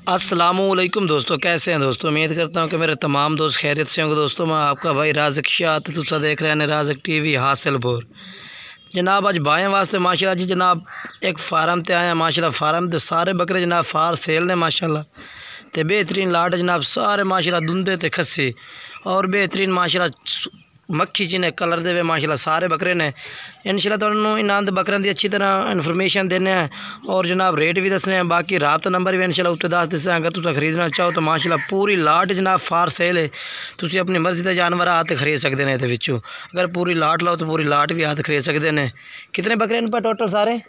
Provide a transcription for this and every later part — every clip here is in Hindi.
अस्सलामुअलैकुम दोस्तों, कैसे हैं दोस्तों। उम्मीद करता हूं कि मेरे तमाम दोस्त खैरियत से होंगे। दोस्तों मैं आपका भाई राज़िक शाह, तुसा देख रहे हैं राज़िक टीवी हासिलपुर। जनाब अज बाएँ वास्ते माशाल्लाह जी जनाब एक फार्म ते आए हैं। माशाल्लाह फार्म ते सारे बकरे जनाब फार सेल ने माशाल्लाह ते बेहतरीन लाट जनाब सारे माशाल्लाह दुंदे ते खस्सी और बेहतरीन माशाल्लाह मक्खी जिन्हें कलर दे माशाल्लाह सारे बकरे ने। इंशाल्लाह तुहानू इन्हां दे बकरियां दी अच्छी तरह इन्फॉर्मेशन देने हैं और जनाब रेट भी दसने हैं। बाकी राबता नंबर भी इंशाल्लाह उत्ते दस दिसे। अगर तुम खरीदना चाहो तो माशाल्लाह पूरी लाट जनाब फार सेल है। तुम अपनी मर्जी के जानवर आते खरीद सकते हैं। ये अगर पूरी लाट लाओ तो पूरी लाट भी आते खरीद सकते हैं। कितने बकरे इन पर टोटल सारे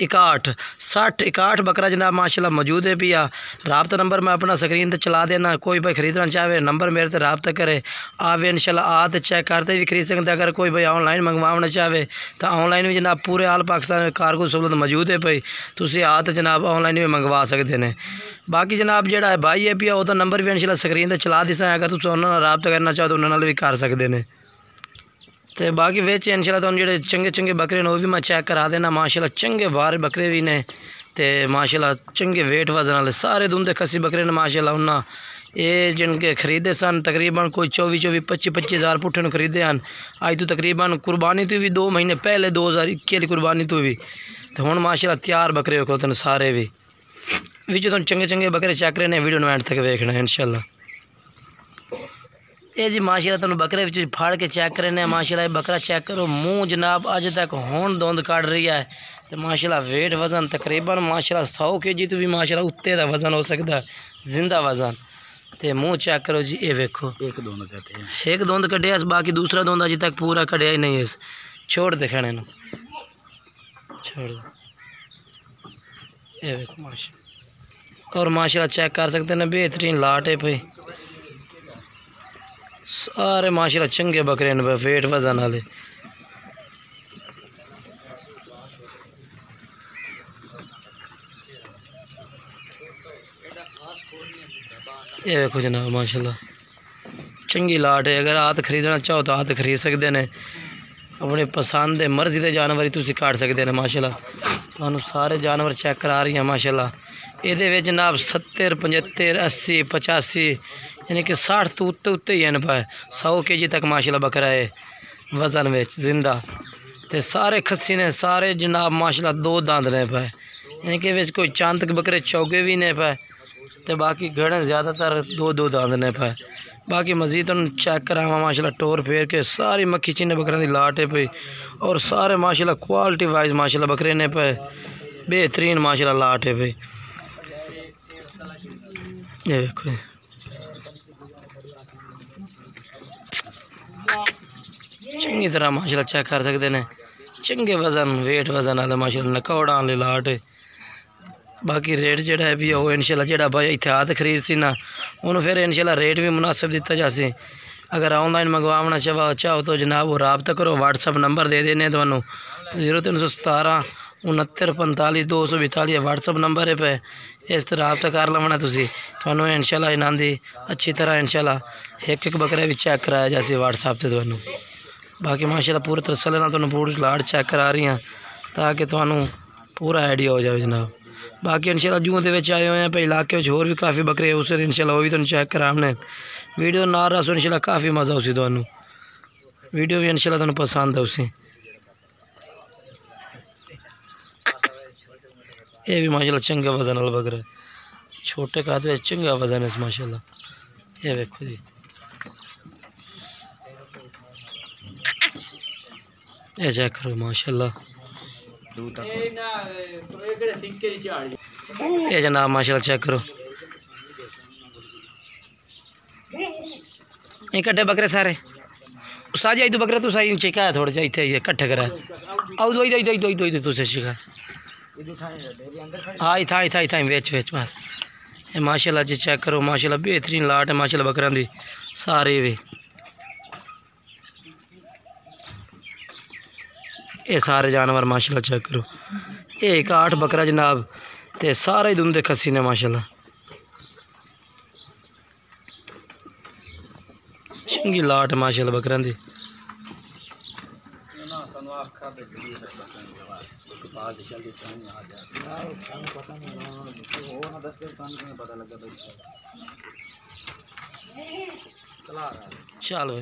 61 बकरा जनाब माशाल्लाह मौजूद है पिया। राबता नंबर मैं अपना स्क्रीन पर चला देना। कोई भाई खरीदना चाहे नंबर मेरे से राबता करे आवे इंशाल्लाह आते चेक करते भी खरीद सकते। अगर कोई भाई ऑनलाइन मंगवाना चाहे तो ऑनलाइन भी जनाब पूरे आल पाकिस्तान में कारगो सहूलत मौजूद है भाई। तुम आते जनाब ऑनलाइन भी मंगवा सकते हैं। बाकी जनाब जो है भाई है पिया वह नंबर भी इंशाल्लाह स्क्रीन पर चला दिसा। अगर तुम उन्होंने राबता करना चाहो तो उन्होंने भी कर सकते हैं। तो बाकी विच इंशाल्लाह तुहानू जेह्ड़े चंगे चंगे बकरे ने वो भी मैं चेक करा देना। माशाल्लाह चंगे बाहर बकरे भी ने ते माशाल्लाह चंगे वेट वजन वाले सारे दुंदे खस्सी बकरे ने माशाल्लाह। उन्हें ये जिनके खरीदे सन तकरीबन कोई 24-25 हज़ार पुट्ठे खरीदे हैं। अज तो तकरीबन कुर्बानी तो भी 2 महीने पहले 2021 की कुर्बानी तो भी तो हुण माशाल्लाह तैयार बकरे होते सारे भी। विच तुहानू चंगे चंगे बकरे चेक करने वीडियो नू एंड तक वेखना इंशाल्लाह। ये जी माशाल्लाह तुम बकरे फाड़ के चेक करने माशाल्लाह। बकरा चेक करो मुँह जनाब अज तक हुण धुंद काट रही है। तो माशाल्लाह वेट वजन तकरीबन माशाल्लाह 100 kg तो भी माशाल्लाह उत्ते दा वजन हो सकता है, जिंदा वजन। तो मुँह चेक करो जी, ये वेखो एक धुंद कढ़िया, बाकी दूसरा धुंद अज तक पूरा कढ़िया ही नहीं है। छोड़ दे खाने नू, छोड़ दे। ये वेखो माशाल्लाह और माशाल्लाह चेक कर सकते हैं बेहतरीन लाट है भाई। सारे माशाल्लाह चंगे बकरे ने वेट वजन वाले। ये देखो जनाब माशाल्लाह चंगी लाट है। अगर आत खरीदना चाहो तो आत खरीद सकते हैं। अपनी पसंद है मर्जी के जानवर ही तुम काट सकते हैं माशाल्लाह। तुहानू सारे जानवर चेक करा रही हैं माशाल्लाह। ये जनाब 70, 75, 80, 85 यानी कि 60 तो उत्ते ही हैं पाए। 100 kg तक माशाल्लाह बकरा है वजन में जिंदा। तो सारे खस्सी ने सारे जनाब माशाल्लाह 2 दांत ने पाए, यानी कि कोई चांद तक बकरे चौके भी नहीं पाए। तो बाकी घड़े ज़्यादातर 2 दांत ने पाए। बाकी मजीद तुम चेक करावा माशाल्लाह टोर फेर के सारी मक्खी चीने बकरे की लाट है पई और सारे माशाल्लाह क्वालिटी वाइज माशाल्लाह बकरे ने पे बेहतरीन माशाल्लाह लाट है भाई। ये देखो चंगी तरह माशाल्लाह चेक कर सकते हैं। चंगे वजन वेट वजन वाले माशाल्लाह नकौड़ा वाली लाट है। बाकी रेट जोड़ा है भी वो इंशाल्लाह जोड़ा भाई इत्थे आत खरीद सी ना उन्होंने फिर इंशाल्लाह रेट भी मुनासिब दिता जासी। अगर ऑनलाइन मंगवाना चाहो तो जनाब वो राबता करो। व्हाट्सअप नंबर दे देने थानू 0317 69 45 242 व्हाट्सअप नंबर है पे। इस तरह राबता कर लवना तुसी थानू इंशाल्लाह इन्हां दी अच्छी तरह इंशाल्लाह एक बकरा भी चेक कराया जासी व्हाट्सअप से थानू। बाकी माशाल्लाह पूरे तसल्ली नाल तुहानू पूरी लाट चेक करा रही हैं ताकि थानू पूरा आइडिया हो जाए जनाब। बाकी इंशाल्लाह जूं दे विच आए हुए हैं भाई इलाके में होर भी काफ़ी बकरे हैं उससे इंशाल्लाह वो भी तुहानू चेक कराने। वीडियो ना रसो इंशाल्लाह काफ़ी मज़ा उसी थानू वीडियो भी इंशाल्लाह थानू पसंद है उसी। ये भी माशाल्लाह चंगा वजन वाला बकरा है, छोटे काद में चंगा वजन है माशाल्लाह। ये देखो जी ये चेक करो माशाल्लाह। ये जनाब माशाल्लाह चेक करो ये कट्ठे बकरे सारे। उस्ताद जी बकरे तो सही चिका है थोड़े इतने कट्ठे करा आओ दो तुझे शिखा हाँ इथा बेच बस। ये माशाल्लाह जी चेक करो माशाल्लाह बेहतरीन लाट है माशाल्लाह बकरा दी सारे भी। ये सारे जानवर माशाल्लाह चेक करो। ये 61 बकरा जनाब ते सारे दुंदे खस्सी ने माशाल्लाह। चंगी लाट माशाल्लाह बकरा दी। चलो